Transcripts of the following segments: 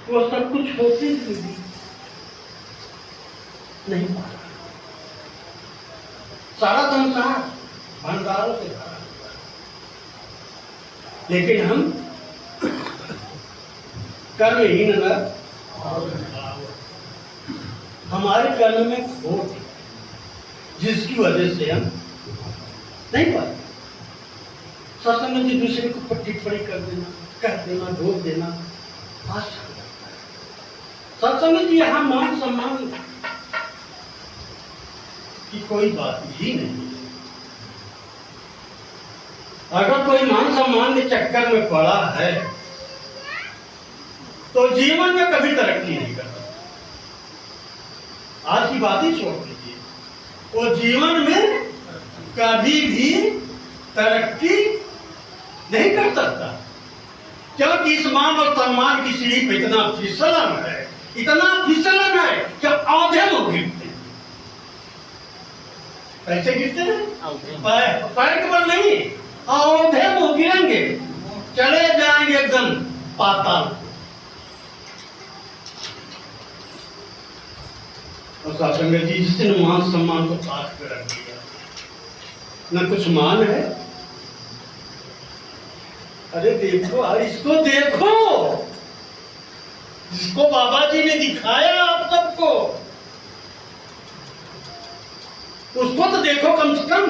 वो सब कुछ होते हुए भी नहीं पा रहा। सारा संसार भंडारों से भरा हुआ है, लेकिन हम कर्महीन न, हमारे कर्म में खोट है, जिसकी वजह से हम नहीं पाते। सत्संग में दूसरे को पर टिप्पणी कर देना, कह देना, ढोक देना आसान लगता है। सत्संग में यहाँ मान सम्मान की कोई बात ही नहीं। अगर कोई मान सम्मान के चक्कर में पड़ा है तो जीवन में कभी तरक्की नहीं कर सकता। आज की बात ही छोड़ दीजिए, वो जीवन में कभी भी तरक्की नहीं कर सकता, क्योंकि इस मान और सम्मान की सीढ़ी पे इतना फिसलन है कि आधे लोग गिरते हैं। कैसे गिरते हैं? पैर के बल नहीं, आधे लोग गिरेंगे, चले जाएंगे एकदम पाताल। और सत्संग जी जिसने मान सम्मान को पास कर रख दिया, न कुछ मान है। अरे देखो, अरे इसको देखो, जिसको बाबा जी ने दिखाया आप सबको, उसको तो देखो कम से कम।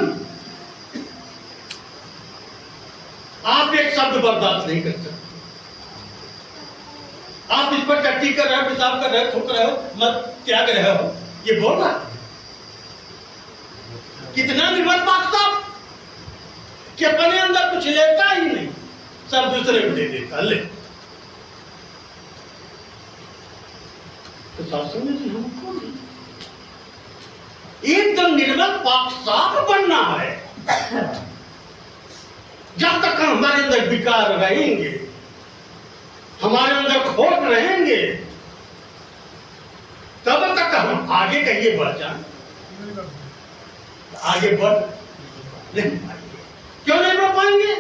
आप एक शब्द बर्दाश्त नहीं कर सकते। आप इस पर टट्टी कर रहे हो, पेशाब कर रहे हो, थूक रहे हो, मत त्याग रहे हो, ये बोल रहा है। कितना निर्मल पाक साहब कि अपने अंदर कुछ लेता ही नहीं, सब दूसरे को दे देता। ले तो शासन में हमको एकदम निर्मल पाक साफ बनना है। जब तक हमारे अंदर विकार रहेंगे, हमारे अंदर खोट रहेंगे, तब तक हम आगे कहिए बढ़ जाए, आगे बढ़ नहीं पाएंगे। क्यों नहीं बढ़ पाएंगे?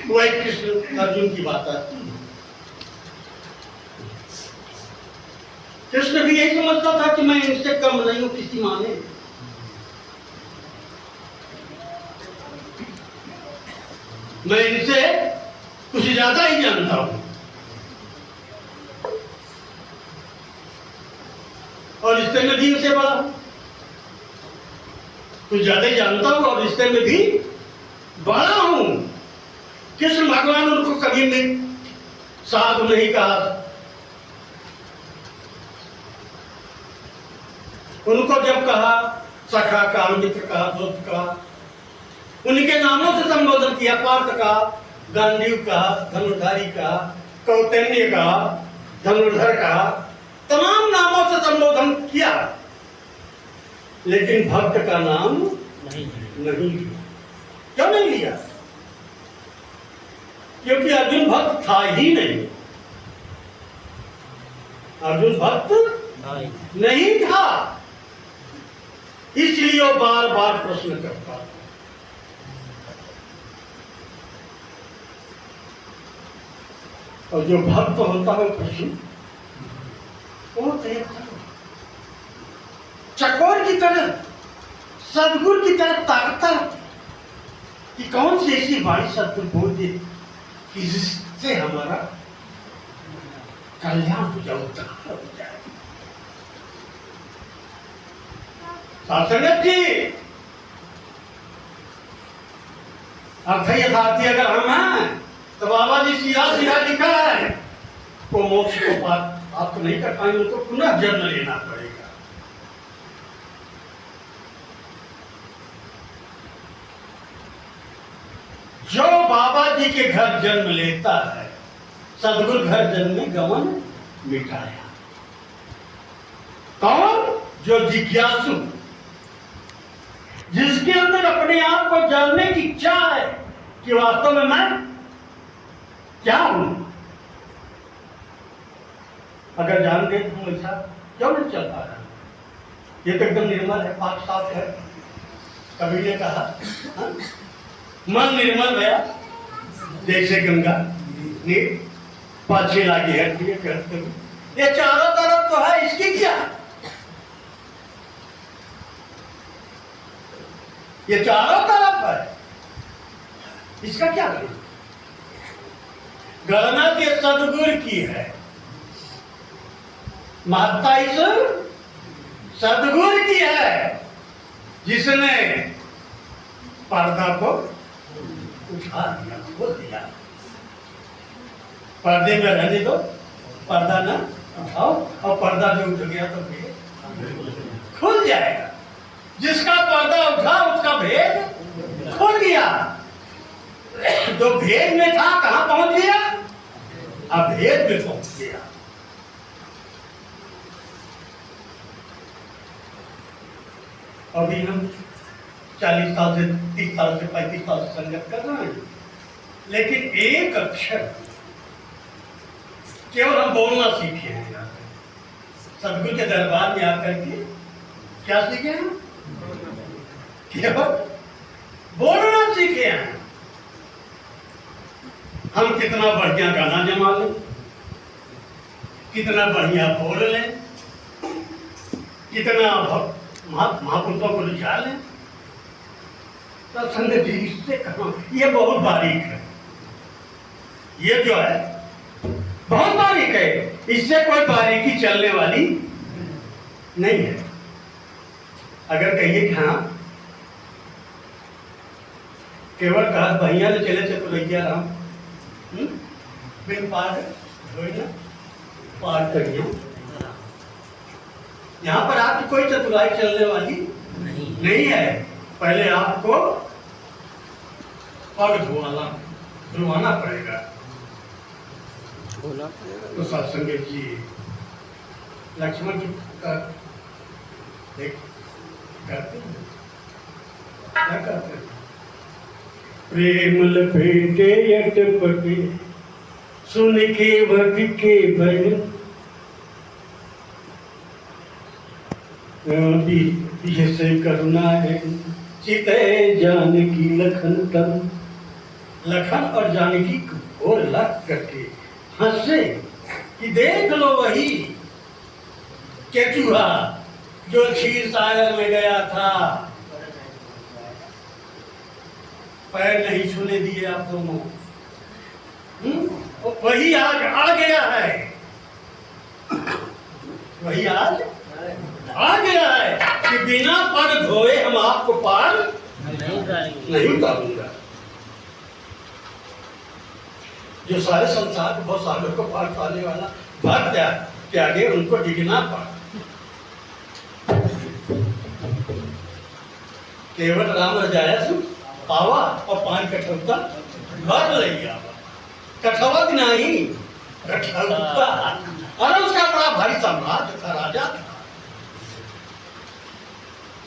वही कृष्ण अर्जुन की बात आती है। कृष्ण भी यही समझता था कि मैं इनसे कम नहीं हूं किसी माने। मैं इनसे कुछ ज्यादा ही जानता हूं, और रिश्ते में भी इनसे बड़ा कुछ ज्यादा ही जानता हूं, और रिश्ते में भी बड़ा हूं। कृष्ण भगवान उनको कभी भी साधु नहीं कहा, उनको जब कहा सखा कहा, मित्र कहा, दोस्त कहा, उनके नामों से संबोधन किया। पार्थ कहा, गांडीव कहा, धनुर्धारी कहा, कौतन्य कहा, धनुर्धर कहा, तमाम नामों से संबोधन किया, लेकिन भक्त का नाम नहीं लिया। क्यों नहीं लिया? क्योंकि अर्जुन भक्त था ही नहीं। अर्जुन भक्त नहीं था, इसलिए वो बार बार प्रश्न करता था। और जो भक्त होता है प्रश्न वो चकोर की तरह, सदगुरु की तरह ताकता कि कौन सी ऐसी वाणी सदगुरु बोल दे कि जिससे हमारा कल्याण हो जाए। संगत जी, अर्थ यथार्थी अगर हम हैं तो बाबा जी सीधा सीधा लिखा है, वो मोक्ष को प्राप्त नहीं कर पाएंगे, तो पुनः जन्म लेना पड़ेगा। जो बाबा जी के घर जन्म लेता है, सदगुरु घर जन्म में गमन मिटाया। कौन? जो जिज्ञासु, जिसके अंदर अपने आप को जानने की इच्छा है कि वास्तव में मैं क्या हूं। अगर जान गए तो ऐसा क्यों नहीं चल पा रहा? ये तो एकदम निर्मल है, पाक साफ है। कबीर ने कहा, मन निर्मल गया जैसे गंगा नीर, पाछे लागी है करते हुए, ये चारों तरफ तो है, इसकी क्या? ये चारों तरफ है, इसका क्या करें? गणना के सदगुरु की है, महत्ता इस सदगुरु की है, जिसने पर्दा को उठा दिया, खोल दिया। पर्दे में रहने दो, पर्दा ना उठाओ, और पर्दा जो उठ गया तो भेद खुल जाएगा। जिसका पर्दा उठा उसका भेद खुल गया। जो भेद में था कहां पहुंच गया? अभेद में पहुंच गया। अभी हम 40 साल से 30 साल से 35 साल से संगत कर रहे हैं, लेकिन एक अक्षर केवल हम बोलना सीखे हैं। सदगुरु के दरबार में आकर के क्या सीखे हैं? केवल बोलना सीखे हैं। हम कितना बढ़िया गाना जमा लें, कितना बढ़िया बोल लें, कितना महापुरुषों को रिझा लें, तो संगत जी इससे कहाँ? ये बहुत बारीक है, ये जो है बहुत बारीक है, इससे कोई बारीकी चलने वाली नहीं है। अगर कहिए कि हाँ केवल कहा भैया ने चले चतुरैया राम बिन पार ना पार करिए, यहाँ पर आपकी कोई चतुराई चलने वाली नहीं है। पहले आपको पग धुलवाना पड़ेगा। तो सत्संग जी लक्ष्मण जी का करते हैं, क्या करते हैं? प्रेम लपेटे अटपटे सुन के भट के भजन, जैसे करुणा है चिते जानकी लखन तन। लखन और जानकी को लग करके हंसे कि देख लो वही केचुहा जो क्षीर सागर में गया था, पैर नहीं छूने दिए आप दोनों। वही आज आ गया है, वही आज आ गया है कि बिना पग धोए हम आपको पार नहीं उतारूंगा। जो सारे संसार को बहुत सालों को पार पाने वाला भक्त त्यागे उनको डिगना पड़ा। केवल राम रजाया सुख पावा और पान कठौता भर लिया। कठौत नहीं कठौता, अरे उसका बड़ा भारी सम्राट था, राजा था।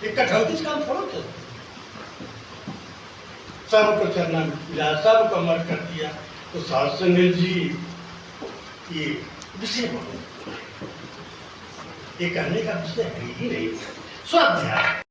एक कठौती का थोड़ा था, सबको चरना मिला, सबको मर कर दिया। तो सत्संग जी ये विषय बोलो, ये कहने का विषय है ही नहीं। स्वाध्याय